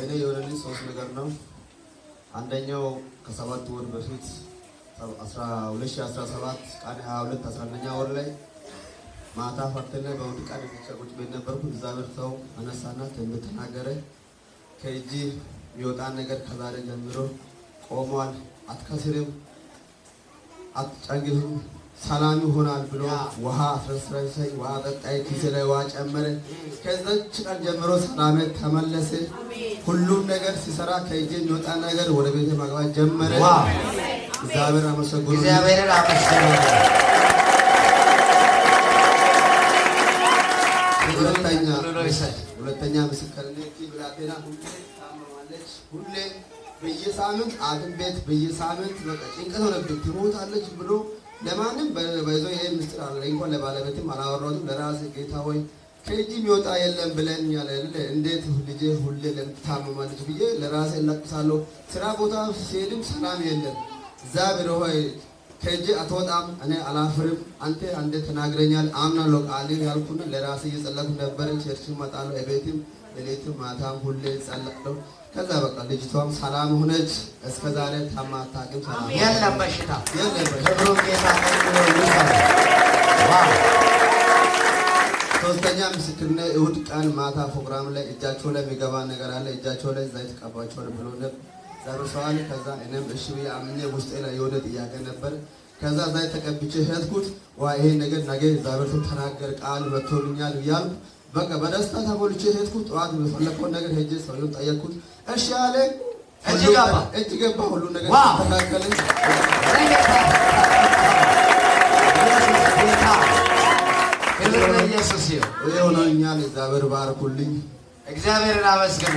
እኔ የወለልኝ ሶስት ነገር ነው። አንደኛው ከ7 ወር በፊት 2017 ቀን 22 11ኛ ወር ላይ ማታ ፈተነ በውድ ቀን ቁጭ ብዬ ነበርኩ። እግዚአብሔር ሰው አነሳና ትንቢት ተናገረ። ከእጅ የሚወጣን ነገር ከዛሬ ጀምሮ ቆሟል፣ አትከስርም፣ አትጨንግፍም፣ ሰላም ይሆናል ብሎ ውሃ አስረስረሰኝ። ውሃ ጠጣይ፣ ኪሴ ላይ ውሃ ጨመረ። ከዛች ቀን ጀምሮ ሰላሜ ተመለሰ። ሁሉም ነገር ሲሰራ ከእጄ የሚወጣ ነገር ወደ ቤቴ መግባት ጀመረ። እግዚአብሔር አመሰግኑ። እግዚአብሔርን አመስግኑ። ሁለተኛ ምስክርነት ብላቴና ሁሌ ታመማለች። ሁሌ በየሳምንት ሐኪም ቤት በየሳምንት በቃ ጭንቀት ሆነብኝ። ትሞታለች ብሎ ለማንም በይዞ ይሄ ምስጢር አለ እንኳን ለባለቤትም አላወራሁትም። ለራሴ ጌታ ሆይ ከእጅ የሚወጣ የለም ብለን ያለ እንዴት ልጄ ሁሌ ለምታመማለች ብዬ ለራሴ ለቅሳለሁ። ስራ ቦታ ሲሄድም ሰላም የለም። እግዚአብሔር ሆይ ከእጅ አትወጣም፣ እኔ አላፍርም፣ አንተ ተናግረኛል፣ አምናለሁ ቃል ያልኩና ለራሴ እየጸለይኩ ነበር። ቸርችም እመጣለሁ፣ እቤትም ሌሊትም ማታም ሁሌ ጸለይኩ። ከዛ በቃ ልጅቷም ሰላም ሆነች። እስከ ዛሬ ታማ አታውቅም። ሰላም የለም፣ በሽታ የለም። ክብሩ ጌታ ነው። ሶስተኛ ምስክርነት እሑድ ቀን ማታ ፕሮግራም ላይ እጃቸው ላይ የሚገባ ነገር አለ፣ እጃቸው ላይ ዘይት ቀባቸው ብሎ ነበር ዛሩሳዋል። ከዛ እኔም እሺ ብዬ አምኜ ውስጤ ላይ የሆነ ጥያቄ ነበር። ከዛ ዘይት ተቀብቼ ሄድኩት። ይሄ ነገር ነገ እግዚአብሔር ተናገር ቃል መጥቶልኛል እያልኩ በቃ በደስታ ተሞልቼ ሄድኩት። ጠዋት የፈለከውን ነገር ሄጄ ሰውዬውን ጠየቅኩት። እሺ አለ። እጅ ገባ። ሁሉ ነገር ተካከለ። ኢየሱስ ይሆነኛል። እግዚአብሔር ባርኩልኝ። እግዚአብሔርን አመስግኑ።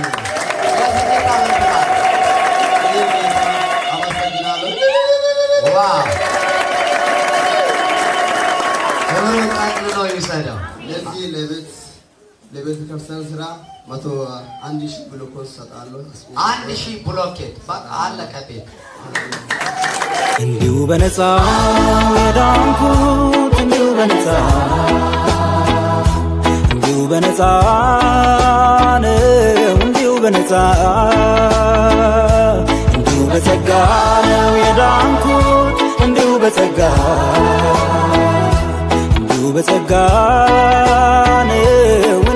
ነው የሚሰደው ለዚህ ለቤተ ክርስቲያን ስራ 101,000 ብሎኬት ሰጣለሁ። 1,000 ብሎኬት በቃ አለቀ ቤት። እንዲሁ በነፃ የዳንኩት እንዲሁ በነፃ እንዲሁ በነፃ ነው እንዲሁ በነፃ እንዲሁ በጸጋ ነው የዳንኩት እንዲሁ በጸጋ እንዲሁ በጸጋ ነው